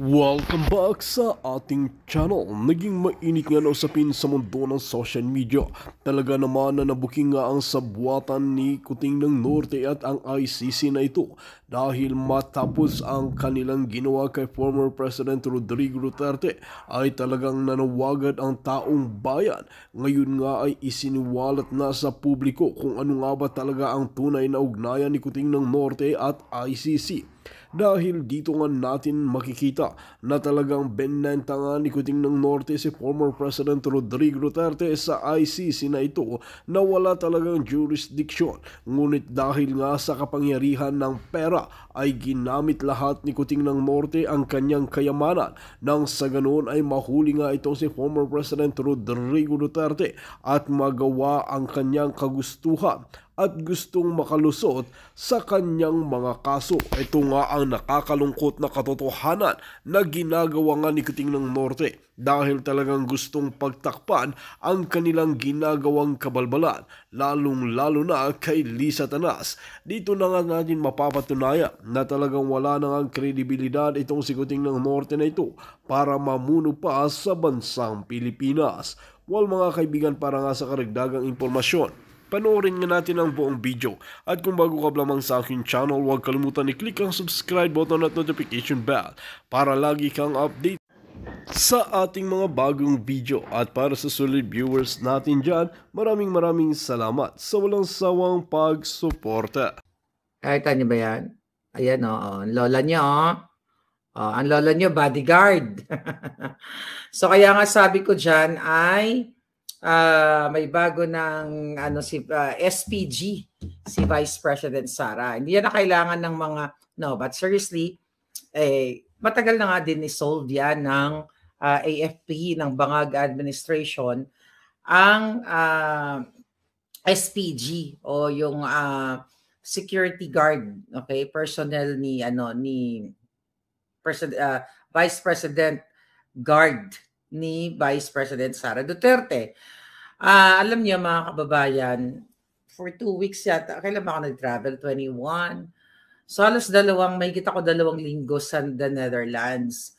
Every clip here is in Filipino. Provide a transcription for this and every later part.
Welcome back sa ating channel. Naging mainit nga na usapin sa mundo ng social media. Talaga naman na nabuking nga ang sabwatan ni Kuting ng Norte at ang ICC na ito dahil matapos ang kanilang ginawa kay former President Rodrigo Duterte ay talagang nanawagan ang taong bayan. Ngayon nga ay isiniwalat na sa publiko kung ano nga ba talaga ang tunay na ugnayan ni Kuting ng Norte at ICC. Dahil dito nga natin makikita na talagang benenta nga ni Kuting ng Norte si former President Rodrigo Duterte sa ICC na ito na wala talagang jurisdiction. Ngunit dahil nga sa kapangyarihan ng pera ay ginamit lahat ni Kuting ng Norte ang kanyang kayamanan nang sa ganoon ay mahuli nga itong si former President Rodrigo Duterte at magawa ang kanyang kagustuhan at gustong makalusot sa kanyang mga kaso. Ito nga ang nakakalungkot na katotohanan na ginagawa nga ni Kuting ng Norte dahil talagang gustong pagtakpan ang kanilang ginagawang kabalbalan, lalong-lalo na kay Lisa Tanas. Dito na nga natin mapapatunayan na talagang wala na ang kredibilidad itong si Kuting ng Norte na ito para mamuno pa sa bansang Pilipinas. Well mga kaibigan, para nga sa karagdagang impormasyon, panoorin nga natin ang buong video. At kung bago ka lamang sa aking channel, huwag kalimutan i-click ang subscribe button at notification bell para lagi kang update sa ating mga bagong video. At para sa solid viewers natin dyan, maraming salamat sa walang sawang pagsuporta. Nakita niyo ba yan? Ayan ang lola niyo ang lola niyo bodyguard. So kaya nga sabi ko dyan ay may bago ng SPG si Vice President Sara. Hindi yan na kailangan ng mga but seriously matagal na nga din i-solve yan ng AFP ng Bangag Administration ang SPG o yung security guard, okay, personnel ni Vice President guard ni Vice President Sara Duterte. Alam niyo mga kababayan, for 2 weeks yata, kailan ba ako nag-travel? 21. So halos mahigit ako 2 linggo sa the Netherlands.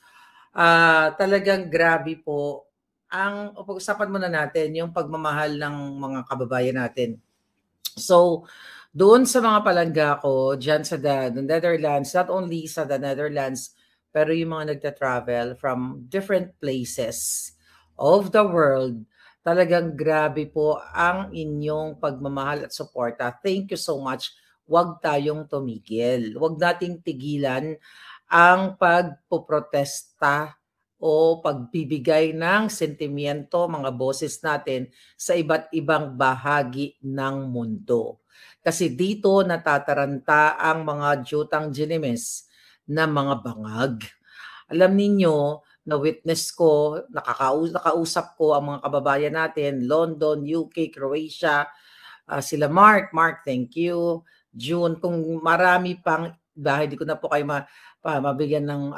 Talagang grabe po. Pag-usapan muna natin yung pagmamahal ng mga kababayan natin. So, doon sa mga palangga ko, dyan sa the Netherlands, not only sa the Netherlands, pero yung mga nagta-travel from different places of the world, talagang grabe po ang inyong pagmamahal at suporta. Thank you so much. Huwag tayong tumigil. Huwag nating tigilan ang pagpoprotesta o pagbibigay ng sentimiento, mga boses natin sa iba't ibang bahagi ng mundo. Kasi dito natataranta ang mga jutang ginimes na mga bangag. Alam ninyo, na-witness ko, nakausap ko ang mga kababayan natin, London, UK, Croatia, sila Mark, thank you. June, kung marami pang, dahil di ko na po kayo mabigyan ng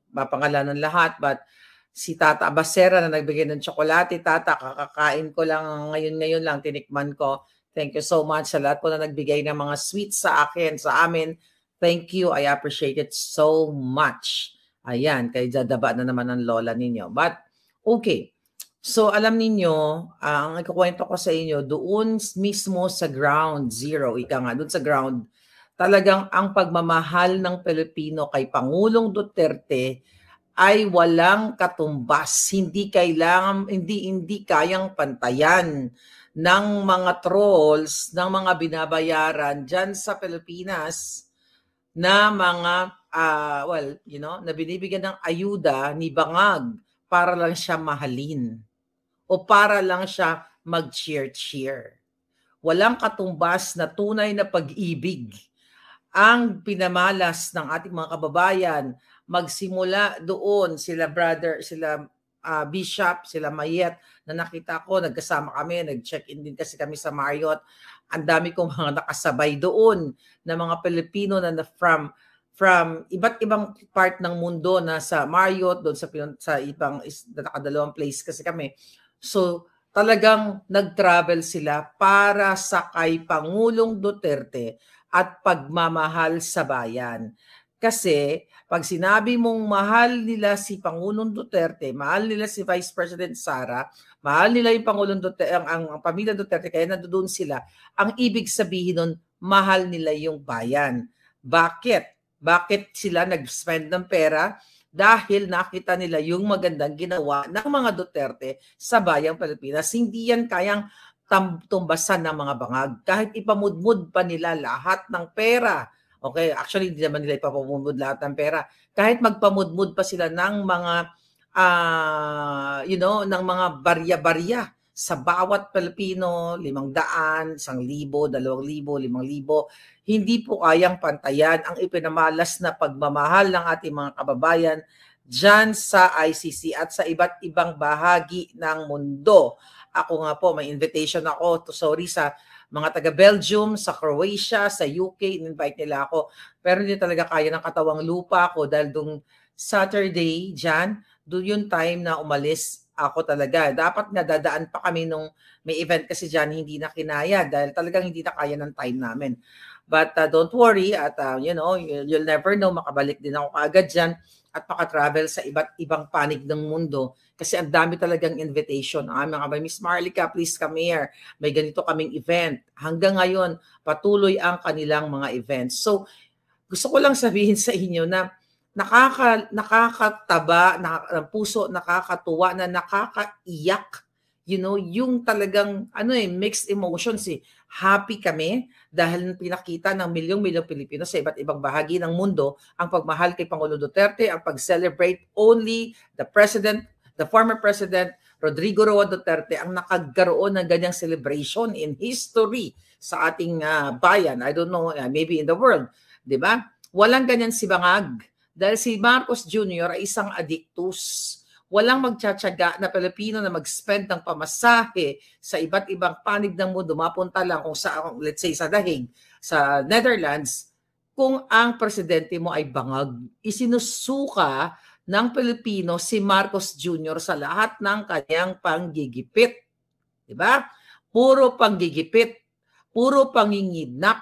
mapangalanan lahat, but si Tata Abasera na nagbigay ng tsokolate, Tata, kakakain ko lang ngayon lang, tinikman ko. Thank you so much sa lahat po na nagbigay ng mga sweets sa akin, sa amin. Thank you, I appreciate it so much. Ayan, kay dadaba na naman ng lola ninyo. But, okay. So, alam ninyo, ang ikukwento ko sa inyo, doon mismo sa ground zero, doon sa ground, talagang ang pagmamahal ng Pilipino kay Pangulong Duterte ay walang katumbas. Hindi kayang pantayan ng mga trolls, ng mga binabayaran dyan sa Pilipinas na mga na binibigyan ng ayuda ni Bangag para lang siya mahalin o para lang siya mag-cheer. Walang katumbas na tunay na pag-ibig ang pinamalas ng ating mga kababayan. Magsimula doon sila Bishop, sila Mayet na nakita ko, nagkasama kami, nag-check-in din kasi kami sa Marriott. Ang dami kong mga nakasabay doon na mga Pilipino na from iba't ibang part ng mundo na sa Marriott, doon sa ibang nakadalawang place kasi kami. So, talagang nag-travel sila para sa kay Pangulong Duterte at pagmamahal sa bayan. Kasi pag sinabi mong mahal nila si Pangulong Duterte, mahal nila si Vice President Sara, mahal nila yung Pangulong Duterte, ang pamilya Duterte, kaya nandoon sila, ang ibig sabihin nun, mahal nila yung bayan. Bakit? Bakit sila nag-spend ng pera? Dahil nakita nila yung magandang ginawa ng mga Duterte sa bayang Pilipinas. Hindi yan kayang tumbasan ng mga bangag. Kahit ipamudmud pa nila lahat ng pera. Okay, actually hindi naman nila ipapamudmud lahat ng pera. Kahit magpamudmud pa sila ng mga ng mga barya-barya sa bawat Pilipino, 500, 1,000, 2,000, 5,000, hindi po kayang pantayan ang ipinamalas na pagmamahal ng ating mga kababayan dyan sa ICC at sa iba't ibang bahagi ng mundo. Ako nga po, may invitation ako sa mga taga-Belgium, sa Croatia, sa UK, in-invite nila ako. Pero hindi talaga kaya ng katawang lupa ko dahil doon Saturday dyan, doon yung time na umalis ako talaga. Dapat nga dadaan pa kami nung may event kasi dyan, hindi na kinaya dahil talagang hindi na kaya ng time namin. But don't worry at you'll never know, makabalik din ako kaagad dyan at makatravel sa iba't ibang panig ng mundo kasi ang dami talagang invitation. Mga Miss Marlica, please come here. May ganito kaming event. Hanggang ngayon, patuloy ang kanilang mga events. So, gusto ko lang sabihin sa inyo na nakakataba, ng puso, nakakatuwa, na nakakaiyak. Yung talagang mixed emotions eh. Happy kami dahil pinakita ng milyong-milyong Pilipino sa iba't ibang bahagi ng mundo ang pagmahal kay Pangulo Duterte, ang pag-celebrate only the former President Rodrigo Roa Duterte ang nakagkaroon ng ganyang celebration in history sa ating bayan. I don't know, maybe in the world. Diba? Walang ganyan si Bangag. Dahil si Marcos Jr. ay isang addictus. Walang magtsatsaga na Pilipino na mag-spend ng pamasahe sa iba't ibang panig ng mundo, mapunta lang kung sa, let's say, sa Dahig, sa Netherlands, kung ang presidente mo ay bangag. Isinusuka ng Pilipino si Marcos Jr. sa lahat ng kanyang panggigipit. Diba? Puro panggigipit, puro pangingidnap,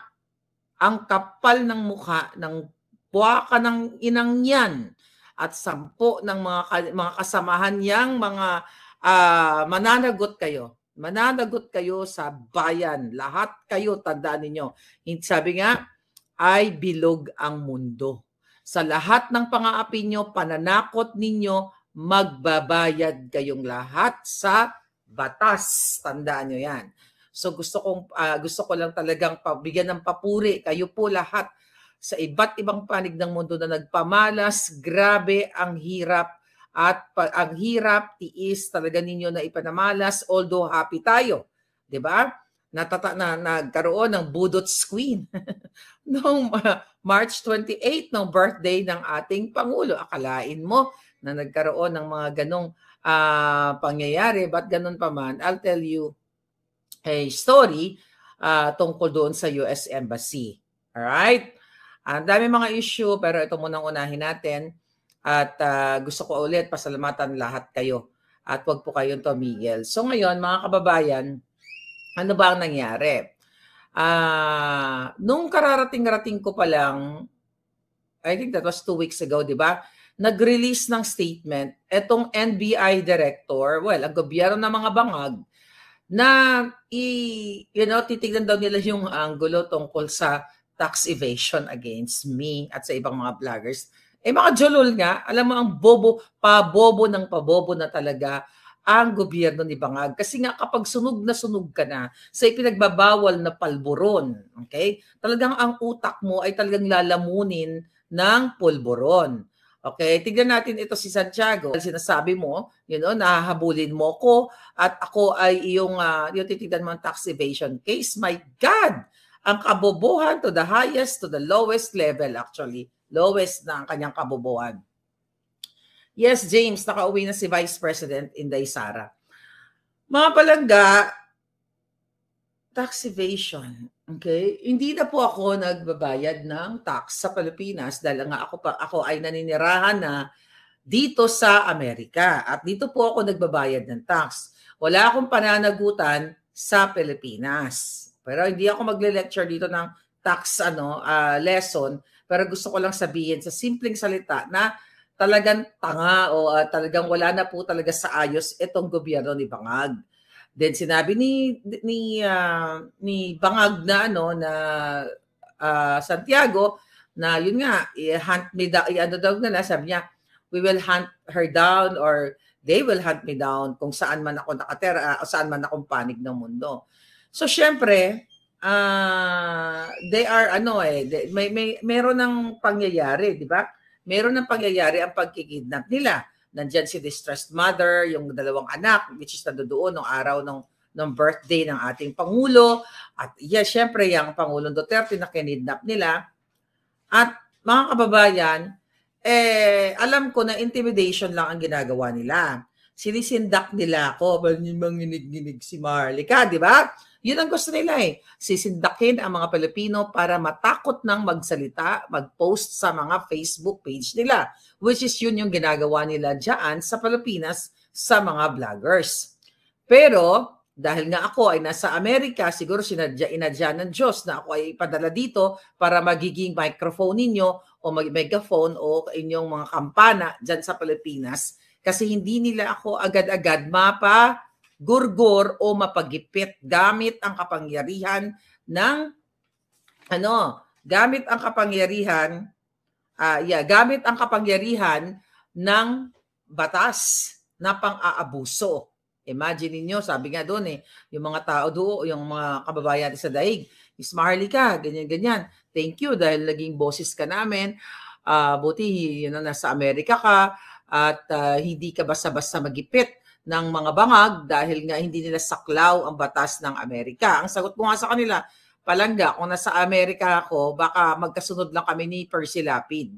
ang kapal ng mukha ng buwaka ng inang yan at 10 ng mga kasamahan niyang mga mananagot kayo. Mananagot kayo sa bayan. Lahat kayo, tandaan ninyo. Sabi nga, ay bilog ang mundo. Sa lahat ng pang-aapi nyo, pananakot ninyo, magbabayad kayong lahat sa batas. Tandaan nyo yan. So gusto ko lang talagang bigyan ng papuri kayo po lahat sa iba't ibang panig ng mundo na nagpamalas. Grabe ang hirap at ang hirap tiis talaga ninyo na ipanamalas, although happy tayo, 'di ba? Nagkaroon ng Budot's Queen noong March 28 ng birthday ng ating Pangulo. Akalain mo na nagkaroon ng mga ganong pangyayari, but ganon pa man, I'll tell you a story tungkol doon sa US Embassy. Alright? Ang dami mga issue, pero ito munang unahin natin. At gusto ko ulit pasalamatan lahat kayo. At wag po kayong tumigil. So ngayon, mga kababayan, ano ba ang nangyari? Nung kararating-rating ko pa lang, I think that was 2 weeks ago, di ba? Nag-release ng statement, etong NBI director, ang gobyerno ng mga bangag, na titignan daw nila yung angulo tungkol sa tax evasion against me at sa ibang mga vloggers. Mga jolol nga, alam mo ang pabobo na talaga ang gobyerno ni Bangag. Kasi nga kapag sunog ka na sa ipinagbabawal na palburon, okay? Talagang ang utak mo ay talagang lalamunin ng pulburon. Okay, tignan natin ito si Santiago. Sinasabi mo, nahahabulin mo ko at ako ay yung titignan mo ang tax evasion case. My God! Ang kabobohan to the highest, to the lowest level actually. Lowest na ang kanyang kabobohan. Yes, James, nakauwi na si Vice President Inday Sara. Mga palangga, tax evasion. Okay? Hindi na po ako nagbabayad ng tax sa Pilipinas dahil nga ako ay naninirahan na dito sa Amerika. At dito po ako nagbabayad ng tax. Wala akong pananagutan sa Pilipinas. Pero hindi ako magle-lecture dito ng tax lesson Pero gusto ko lang sabihin sa simpleng salita na talagang tanga o talagang wala na po talaga sa ayos itong gobyerno ni Bangag. Then sinabi ni Bangag na Santiago na yun nga i-hunt me down, ano daw nila, sabi niya, we will hunt her down or they will hunt me down kung saan man ako nakatera o saan man akong panig ng mundo. So syempre, they are meron ng pangyayari, di ba? Meron ng pangyayari ang pagkikidnap nila. Nandyan si distressed mother, yung dalawang anak, which is nandoon nung araw ng birthday ng ating Pangulo. At yes, syempre, yung Pangulong Duterte na kinidnap nila. At mga kababayan, alam ko na intimidation lang ang ginagawa nila. Sinisindak nila ako, manginig-ginig si Marlica, di ba? Yun ang gusto nila sisindakin ang mga Pilipino para matakot ng magsalita, mag-post sa mga Facebook page nila, which is yun yung ginagawa nila dyan sa Pilipinas sa mga vloggers. Pero dahil nga ako ay nasa Amerika, siguro inadya ng Diyos na ako ay ipadala dito para magiging microphone ninyo o megaphone o inyong mga kampana dyan sa Pilipinas, kasi hindi nila ako agad-agad mapagurgor o mapagipit gamit ang kapangyarihan ng gamit ang kapangyarihan ng batas na pang-aabuso. Imagine niyo, sabi nga doon yung mga tao doon, yung mga kababayan sa daig, Miss Marlica, ganyan-ganyan. Thank you dahil naging boses ka namin. Buti nasa Amerika ka at hindi ka basta-basta magipit ng mga bangag dahil nga hindi nila saklaw ang batas ng Amerika. Ang sagot ko nga sa kanila, palangga, kung nasa Amerika ako, baka magkasunod lang kami ni Percy Lapid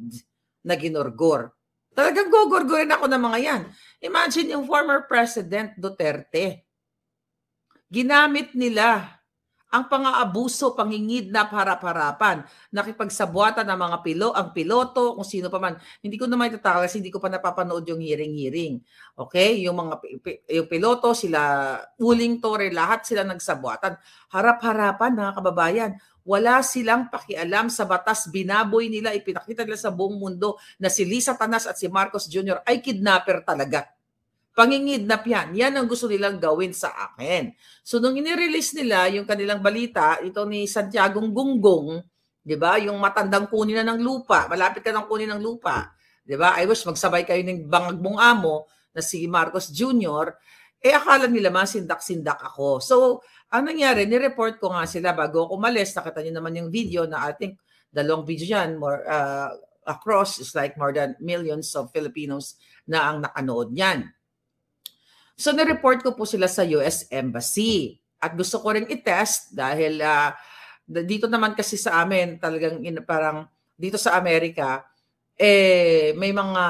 na ginurgor. Talagang gugurgurin ako ng mga yan. Imagine yung former President Duterte. Ginamit nila ang pang-aabuso, pangingidnap, harap-harapan, nakipagsabwatan ng mga piloto, kung sino pa man. Hindi ko naman itataka kasi hindi ko pa napapanood yung hearing. Okay? Yung piloto, sila, Uling Torre, lahat sila nagsabwatan. Harap-harapan, mga kababayan. Wala silang pakialam sa batas, binaboy nila, ipinakita nila sa buong mundo na si Lisa Tanas at si Marcos Jr. ay kidnapper talaga. Pangingidnap yan. Yan ang gusto nilang gawin sa akin. So, nung inirelease nila yung kanilang balita, ito ni Santiago Gunggong, di ba? Yung matandang kunin na ng lupa. Malapit ka ng kunin ng lupa. Di ba? I wish magsabay kayo ng bangag mong amo na si Marcos Jr. Akala nila masindak-sindak ako. So, ang nangyari, nireport ko nga sila bago ako umalis. Nakita niyo naman yung video na I think dalawang video yan across is like more than millions of Filipinos na ang nakanood niyan. So, nireport ko po sila sa US Embassy. At gusto ko rin i-test dahil dito naman kasi sa amin, talagang parang dito sa Amerika, may mga,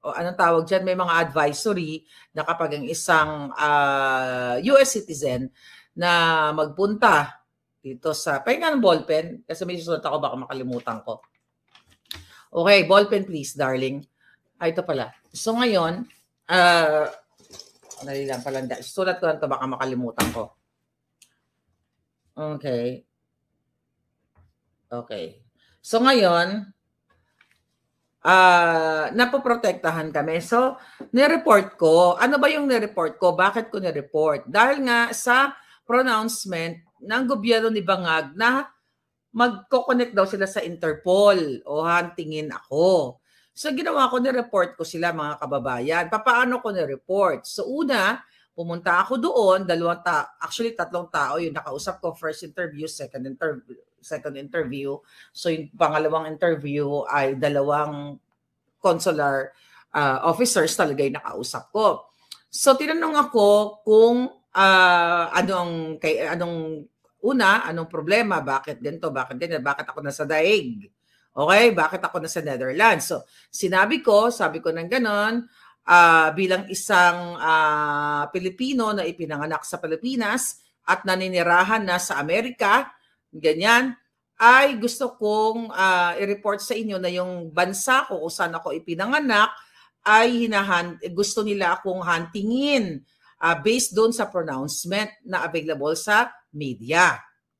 anong tawag dyan, may mga advisory na kapag ang isang US citizen na magpunta dito sa, pahinga ng ballpen, kasi may susunod ako, baka makalimutan ko. Okay, ballpen please, darling. Ito pala. So, ngayon, dali lang pala. Sulat ko lang ito, baka makalimutan ko. Okay. Okay. So ngayon, napoprotektahan kami. So, nireport ko. Ano ba yung nireport ko? Bakit ko nireport? Dahil nga sa pronouncement ng gobyerno ni Bangag na magko-connect daw sila sa Interpol o huntingin ako. So, ginawa ko, ni-report ko sila, mga kababayan. Paano ko ni-report? So, una, pumunta ako doon, actually, 3 tao yung nakausap ko. First interview, second interview. So, yung pangalawang interview ay 2 consular officers talaga yung nakausap ko. So, tinanong ako kung anong problema, bakit ganito, bakit ganyan, bakit ako nasa daig. Okay, bakit ako nasa Netherlands? So, sabi ko ng ganon, bilang isang Pilipino na ipinanganak sa Pilipinas at naninirahan na sa Amerika, ganyan, ay gusto kong i-report sa inyo na yung bansa ko kung saan ako ipinanganak ay gusto nila akong huntingin based doon sa pronouncement na available sa media.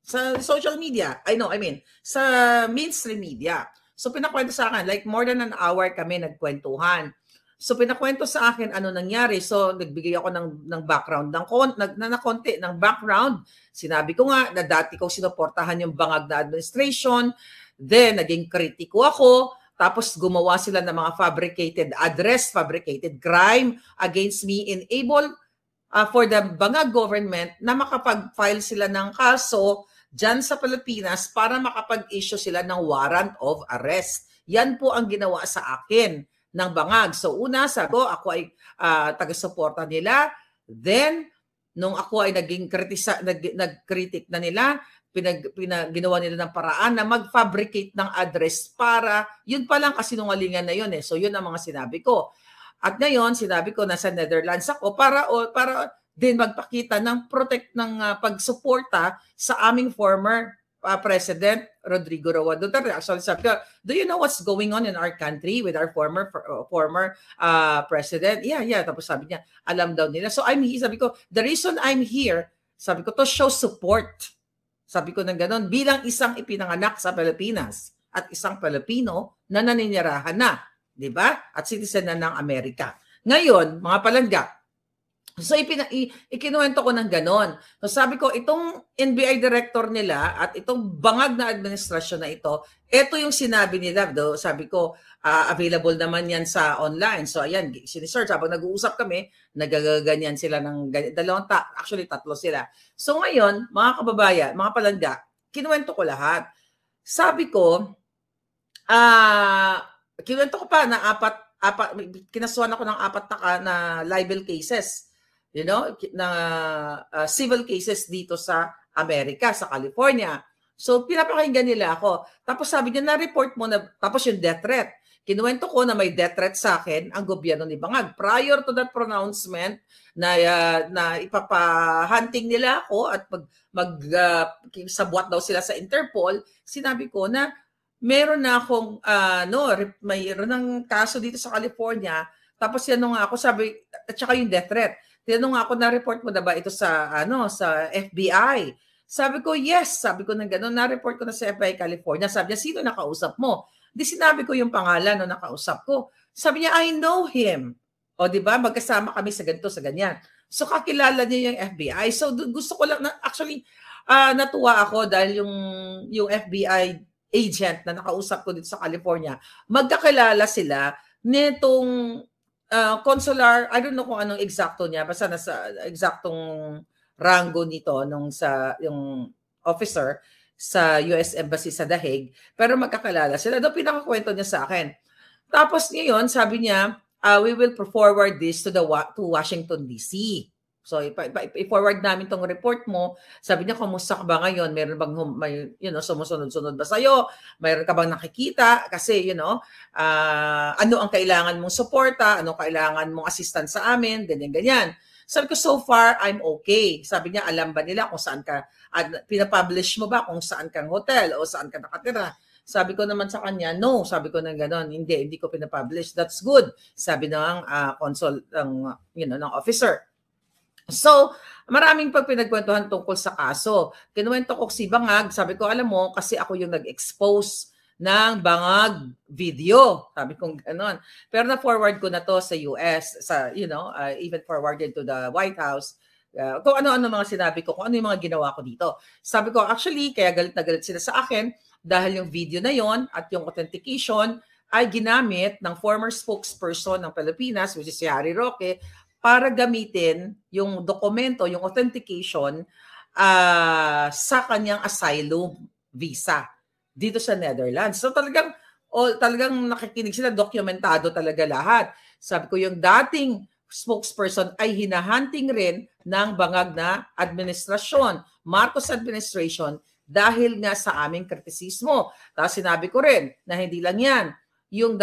Sa social media. I mean, sa mainstream media. So pinakwento sa akin, like more than an hour kami nagkwentuhan. So pinakwento sa akin ano nangyari. So nagbigay ako ng background, ng konti ng background. Sinabi ko nga na dati ko sinuportahan yung bangag na administration. Then naging kritiko ako. Tapos gumawa sila ng mga fabricated address, fabricated crime against me, enable for the bangag government na makapag-file sila ng kaso dyan sa Pilipinas para makapag-issue sila ng warrant of arrest. Yan po ang ginawa sa akin ng bangag. So una, ako ay taga-suporta nila. Then, nung ako ay nag-critic na nila, ginawa nila ng paraan na mag-fabricate ng address para, yun pa lang kasinungalingan na yun eh. So yun ang mga sinabi ko. At ngayon, sinabi ko nasa Netherlands ako para din magpakita ng pagsuporta sa aming former President Rodrigo Roa Duterte. Actually, sabi ko, do you know what's going on in our country with our former president? Yeah. Tapos sabi niya, alam daw nila. So sabi ko, the reason I'm here, sabi ko, to show support. Sabi ko ng ganon, bilang isang ipinanganak sa Pilipinas at isang Pilipino na naninirahan na, di ba? At citizen na ng Amerika. Ngayon, mga palangga, so ikinuwento ko ng ganon. So sabi ko, itong NBI director nila at itong bangag na administrasyon na ito yung sinabi nila. Sabi ko, available naman yan sa online. So ayan, sinisearch. Habang nag-uusap kami, nagaganyan sila ng actually tatlo sila. So ngayon, mga kababayan, mga palangga, kinuwento ko lahat. Sabi ko, kinuwento ko pa na kinasuhan ako ng 4 na libel cases. You know, na civil cases dito sa Amerika, sa California. So, pinapakinggan nila ako. Tapos sabi niya, na-report mo na, tapos yung death threat. Kinuwento ko na may death threat sa akin ang gobyerno ni Bangag. Prior to that pronouncement na ipapahunting nila ako at sabwat daw sila sa Interpol, sinabi ko na meron na akong, mayroon ng kaso dito sa California. Tapos yan nga ako, sabi, at saka yung death threat. Tinanong ako, na-report mo na ba ito sa FBI? Sabi ko, yes. Sabi ko na gano'n, na-report ko na sa FBI California. Sabi niya, sino nakausap mo? Di sinabi ko yung pangalan no nakausap ko. Sabi niya, I know him. O di ba, magkasama kami sa ganito, sa ganyan. So kakilala niya yung FBI. So gusto ko lang, actually, natuwa ako dahil yung FBI agent na nakausap ko dito sa California, magkakilala sila nitong consular, I don't know kung anong eksakto niya, basta nasa eksaktong rango nito yung officer sa US Embassy sa The Hague, pero magkakilala sila. Doon pinakakwento niya sa akin. Tapos ngayon, sabi niya, we will forward this to Washington DC. So i-forward namin tong report mo. Sabi niya, kumusta ka ba ngayon? Meron bang sumusunod-sunod ba sa'yo? Mayroon ka bang nakikita? Kasi ano ang kailangan mong suporta? Ano kailangan mong assistance sa amin? Ganyan. Sabi ko, so far, I'm okay. Sabi niya, alam ba nila kung saan ka, pinapublish mo ba kung saan kang hotel o saan ka nakatira? Sabi ko naman sa kanya, no. Sabi ko na gano'n, hindi ko pinapublish. That's good. Sabi ng consul, ng officer. So, maraming pinagkwentuhan tungkol sa kaso. Kinuwento ko si Bangag, sabi ko, alam mo, kasi ako yung nag-expose ng Bangag video. Sabi ko gano'n. Pero na-forward ko na to sa US, even forwarded to the White House. Kung ano-ano mga sinabi ko, kung ano yung mga ginawa ko dito. Sabi ko, actually, kaya galit na galit sila sa akin dahil yung video na yon at yung authentication ay ginamit ng former spokesperson ng Pilipinas, which is si Harry Roque, para gamitin yung dokumento, yung authentication sa kanyang asylum visa dito sa Netherlands. So talagang nakikinig sila, dokumentado talaga lahat. Sabi ko, yung dating spokesperson ay hinahunting rin ng Bangag na administrasyon, Marcos administration, dahil nga sa aming kritisismo. Tapos sinabi ko rin na hindi lang yan, yung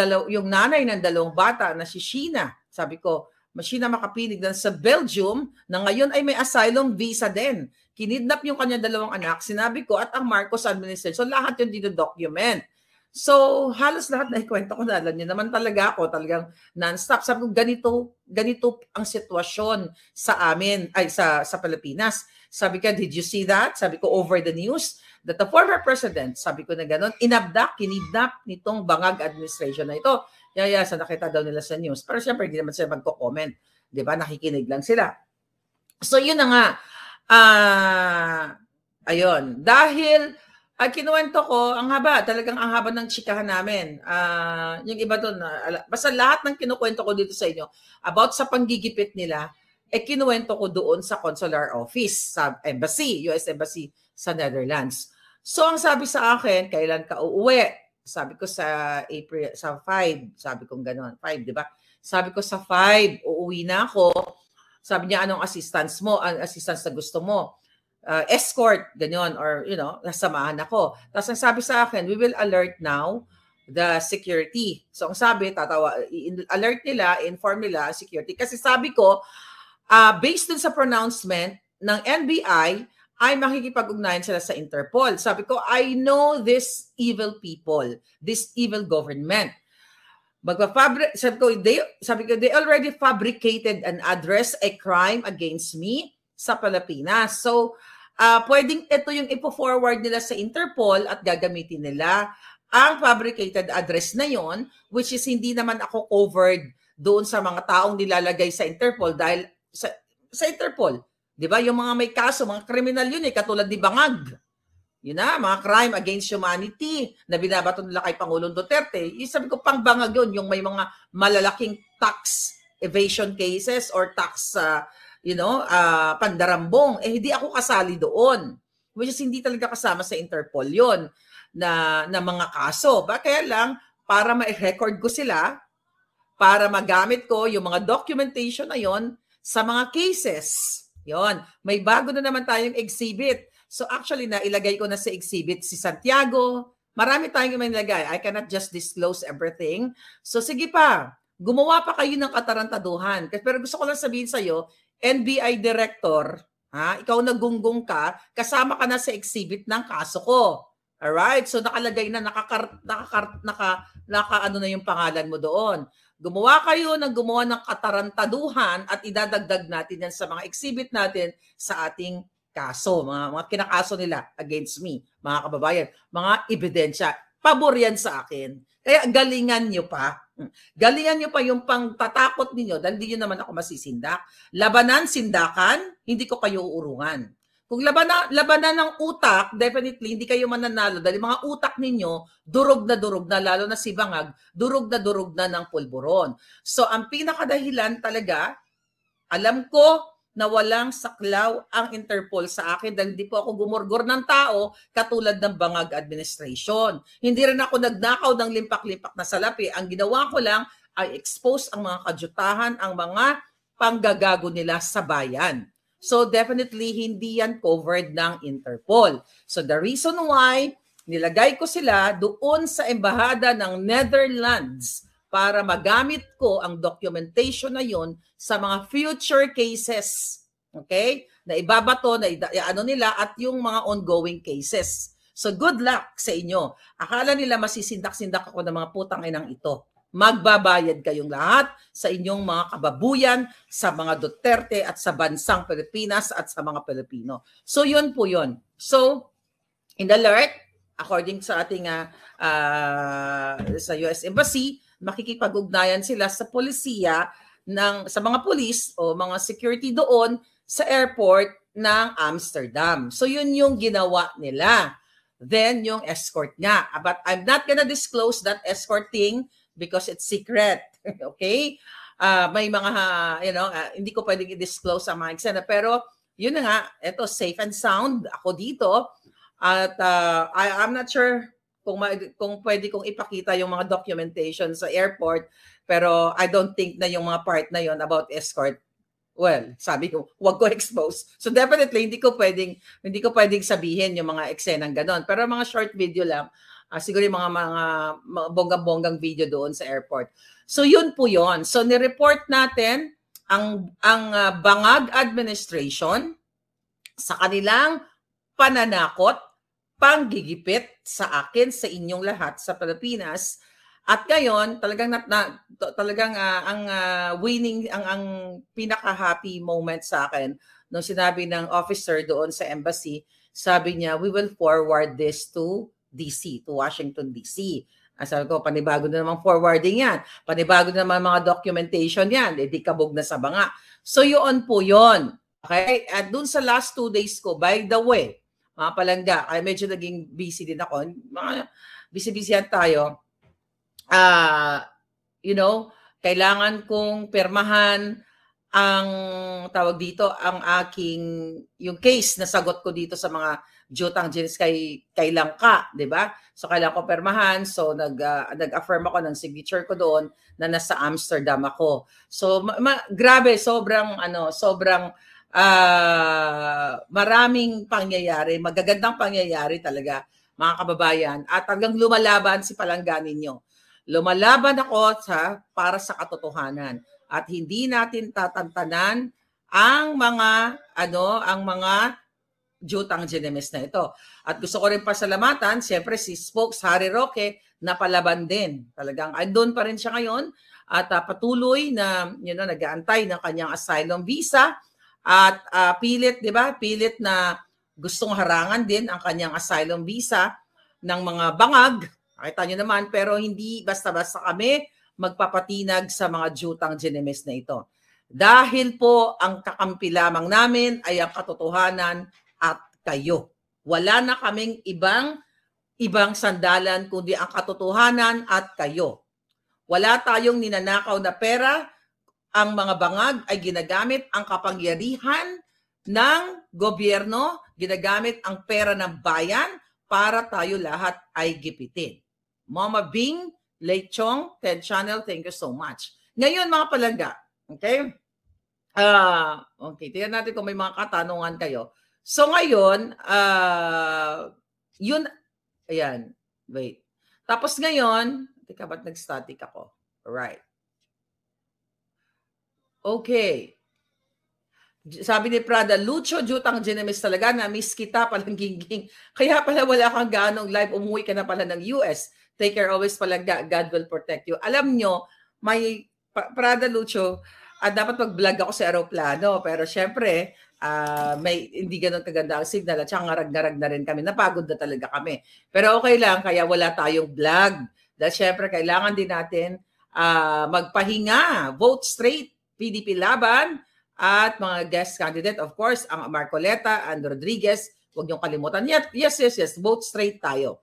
nanay ng 2 bata na si Sheena, sabi ko, Sheena Makapinig na sa Belgium na ngayon ay may asylum visa din. Kinidnap yung kanya 2 anak, sinabi ko, at ang Marcos administration. So lahat yun dito document. So halos lahat na ikwento ko na. Alam niyo naman talaga ako, talagang non-stop. Sabi ko, ganito ang sitwasyon sa amin, sa Pilipinas. Sabi ko, did you see that? Sabi ko, over the news, that the former president, sabi ko na gano'n, kinidnap nitong bangag administration na ito. Sa nakita daw nila sa news. Pero siyempre, hindi naman sila magko-comment. Di ba? Nakikinig lang sila. So, yun na nga. Ayun. Dahil, kinuwento ko, talagang ang haba ng chikahan namin. Yung iba doon, basta lahat ng kinukwento ko dito sa inyo, about sa panggigipit nila, kinuwento ko doon sa consular office, sa embassy, US Embassy sa Netherlands. So, ang sabi sa akin, kailan ka uuwi? Sabi ko sa April, sa 5, sabi ko gano'n, 5, di ba? Sabi ko sa 5, uuwi na ako. Sabi niya, anong assistance mo? Ang assistance na gusto mo? Escort, ganyan, or, nasamahan ako. Tapos ang sabi sa akin, we will alert now the security. So, ang sabi, alert nila, inform nila security. Kasi sabi ko, based dun sa pronouncement ng NBI, ay makikipag-ugnayan sila sa Interpol. Sabi ko, I know these evil people, this evil government. Sabi ko, they already fabricated and addressed a crime against me sa Pilipinas. So, pwedeng ito yung ipo-forward nila sa Interpol at gagamitin nila ang fabricated address na yon, which is hindi naman ako covered doon sa mga taong nilalagay sa Interpol dahil sa Interpol. Di ba? Yung mga may kaso, mga kriminal yun katulad ni Bangag. Yun na, mga crime against humanity na binabato nila kay Pangulong Duterte. Sabi ko, pang Bangag yun, yung may mga malalaking tax evasion cases or tax, pandarambong. Hindi ako kasali doon. Which is hindi talaga kasama sa Interpol yun na mga kaso. Kaya lang, para ma-record ko sila, para magamit ko yung mga documentation na yon sa mga cases. Yon, may bago na naman tayong exhibit. So actually, ilagay ko na sa exhibit si Santiago. Marami tayong manilagay. I cannot just disclose everything. So sige pa, gumawa pa kayo ng katarantaduhan. Pero gusto ko lang sabihin sa'yo, NBI Director, ikaw nagunggong ka, kasama ka na sa exhibit ng kaso ko. Alright? So nakalagay na, ano na yung pangalan mo doon. Gumawa ng katarantaduhan at idadagdag natin yan sa mga exhibit natin sa ating kaso, mga kinakaso nila against me, mga kababayan, mga ebidensya. Pabor yan sa akin. Kaya galingan nyo pa. Galingan nyo pa yung pangtatakot ninyo dahil hindi nyo naman ako masisindak. Labanan, sindakan, hindi ko kayo uurungan. Kung labanan ng utak, definitely hindi kayo mananalo dahil mga utak ninyo, durog na, lalo na si Bangag, durog na ng pulburon. So, ang pinakadahilan talaga, alam ko na walang saklaw ang Interpol sa akin dahil hindi po ako gumurgor ng tao katulad ng Bangag administration. Hindi rin ako nagnakaw ng limpak-limpak na salapi. Ang ginawa ko lang ay expose ang mga kadyutahan, ang mga panggagago nila sa bayan. So definitely hindi yan covered ng Interpol. So the reason why nilagay ko sila doon sa embahada ng Netherlands para magamit ko ang documentation na yon sa mga future cases. Okay? Na ibabato, na nila at yung mga ongoing cases. So good luck sa inyo. Akala nila masisindak-sindak ako ng mga putang inang ito. Magbabayad kayong lahat sa inyong mga kababuyan, sa mga Duterte at sa bansang Pilipinas at sa mga Pilipino. So yun po yun. So, in alert, according sa ating sa US Embassy, makikipag-ugnayan sila sa polisiya, sa mga police o mga security doon sa airport ng Amsterdam. So yun yung ginawa nila. Then yung escort nga. But I'm not gonna disclose that escort thing because it's secret. Okay? May mga, hindi ko pwedeng i-disclose ang mga eksena. Pero, yun na nga, eto, safe and sound ako dito. At I'm not sure kung pwede kong ipakita yung mga documentation sa airport. Pero, I don't think na yung mga part na yon about escort, well, sabi ko, wag ko expose. So, definitely, hindi ko pwedeng sabihin yung mga eksenang ganon. Pero, mga short video lang, siguro yung mga bonggang-bonggang video doon sa airport. So yun po yun. So nireport natin ang Bangag administration sa kanilang pananakot, panggigipit sa akin, sa inyong lahat sa Pilipinas At ngayon, talagang ang winning ang pinaka-happy moment sa akin nung sinabi ng officer doon sa embassy, sabi niya, we will forward this to DC, to Washington DC. Sabi ko, panibago na naman forwarding yan. Panibago na naman mga documentation yan. Di kabog na sa banga. So yun po yun. Okay? At dun sa last 2 days ko, by the way, mga palangga, ay medyo naging busy din ako. Mga busy-busy tayo. Kailangan kong permahan ang tawag dito, ang yung case na sagot ko dito sa mga Jutang Genes kay Langka, di ba? So kailangan ko permahan, so nag-affirm ako ng signature ko doon na nasa Amsterdam ako. So grabe, sobrang maraming pangyayari, magagandang pangyayari talaga, mga kababayan, at talagang lumalaban si palangga ninyo. Lumalaban ako para sa katotohanan at hindi natin tatantanan ang mga Jutang Genemes na ito. At gusto ko rin pasalamatan, siyempre si Spokes Harry Roque na palaban din. Talagang andun pa rin siya ngayon at patuloy na nag-aantay ng kanyang asylum visa at pilit, 'di ba? Pilit na gustong harangan din ang kanyang asylum visa ng mga bangag. Nakita nyo naman, pero hindi basta-basta kami magpapatinag sa mga Jutang Genemes na ito. Dahil po ang kakampi lamang namin ay ang katotohanan at kayo. Wala na kaming ibang sandalan kundi ang katotohanan at kayo. Wala tayong ninanakaw na pera. Ang mga bangag ay ginagamit ang kapangyarihan ng gobyerno, ginagamit ang pera ng bayan para tayo lahat ay gipitin. Mama Bing, Late Chong, Ted Channel, thank you so much. Ngayon mga palangga, okay? Okay, tingnan natin kung may mga katanungan kayo. So ngayon, ayan, wait. Tapos ngayon, teka, ba't nag-static ako? Alright. Okay. Sabi ni Prada, Lucho, Jutang Genemes talaga, na-miss kita, palangging. Kaya pala wala kang ganong live, umuwi ka na pala ng US. Take care always, palangga. God will protect you. Alam nyo, may Prada Lucho, dapat mag-vlog ako sa aeroplano. Pero syempre, may hindi ganun kaganda ang signal at saka ngarag-ngarag na rin kami. Napagod na talaga kami. Pero okay lang, kaya wala tayong vlog. Dahil syempre, kailangan din natin magpahinga. Vote straight, PDP laban, at mga guest candidate, of course, ang Marcoleta and Rodriguez. Huwag niyong kalimutan. Yes. Vote straight tayo.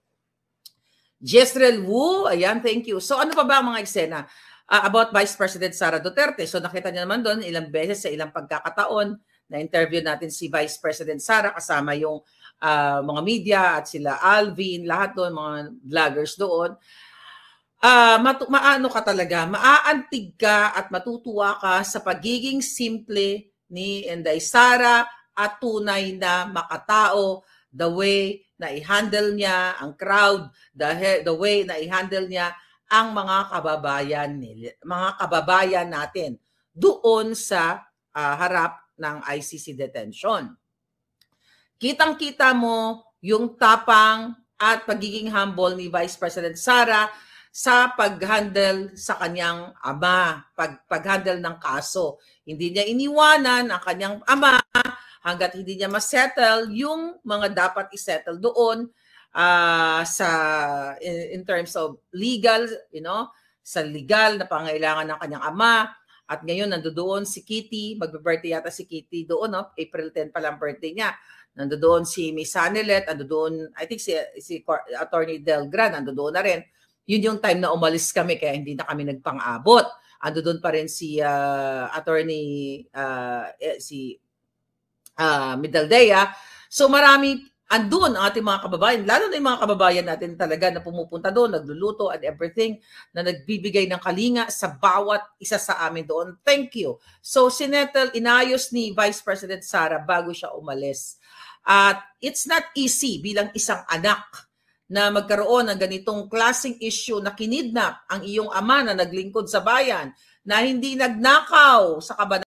Jezreel Wu, ayan, thank you. So ano pa ba ang mga eksena about Vice President Sara Duterte? So nakita niyo naman doon ilang beses sa ilang pagkakataon na interview natin si Vice President Sara kasama yung mga media at sila Alvin, lahat doon, mga vloggers doon. Maano ka talaga, maaantig ka at matutuwa ka sa pagiging simple ni Inday Sara at tunay na makatao, the way na i-handle niya ang crowd, the way na i-handle niya ang mga kababayan natin doon sa harap ng ICC detention. Kitang-kita mo yung tapang at pagiging humble ni Vice President Sara sa pag-handle sa kanyang ama, pag-handle ng kaso. Hindi niya iniwanan ang kanyang ama hanggat hindi niya ma-settle yung mga dapat i-settle doon in terms of legal, sa legal na pangailangan ng kanyang ama. At ngayon nandoon si Kitty, magbe-birthday yata si Kitty doon, April 10 pa lang birthday niya. Nandoon si Miss Sanelet, nandoon, I think si Attorney Delgra, nandoon na rin. Yun yung time na umalis kami kaya hindi na kami nagpang-abot. Nandoon pa rin si Attorney Midaldea. So marami andun ang ating mga kababayan, lalo na yung mga kababayan natin talaga na pumupunta doon, nagluluto and everything, na nagbibigay ng kalinga sa bawat isa sa amin doon. Thank you. So sinettle, inayos ni Vice President Sara bago siya umalis. At it's not easy bilang isang anak na magkaroon ng ganitong klaseng issue na kinidnap ang iyong ama na naglingkod sa bayan, na hindi nagnakaw sa kabanata